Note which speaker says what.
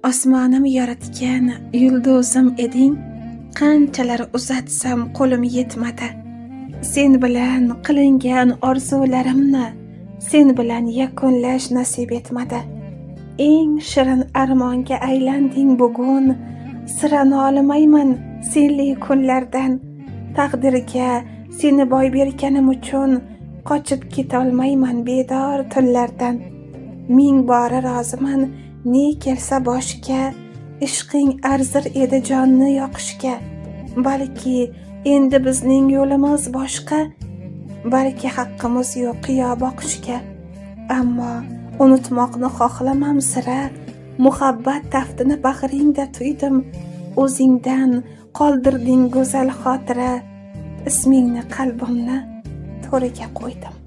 Speaker 1: Osmonim yaratgan yulduzim eding, qanchalar uzatsam qo'lim yetmadi. Sen bilan qilingan orzularimni sen bilan yakunlash nasib etmadi. Eng shirin armonga aylanding bugun, sira nolimayman senli kunlardan. Taqdirga seni boy berganim uchun qochib ketolmayman bedor tunlardan. Ming bora roziman ne kelsa boshiga, ishqing arzir edi jonni yoqishga. Balki endi bizning yo'limiz boshqa, balki haqqimiz yo'q qiyo boqishga. Ammo unutmoqni xohlamam sira, muhabbat taftini bag'ringda tuydim. O'zingdan qoldirding go'zal xotira, ismingni qalbimni to'riga qo'ydim.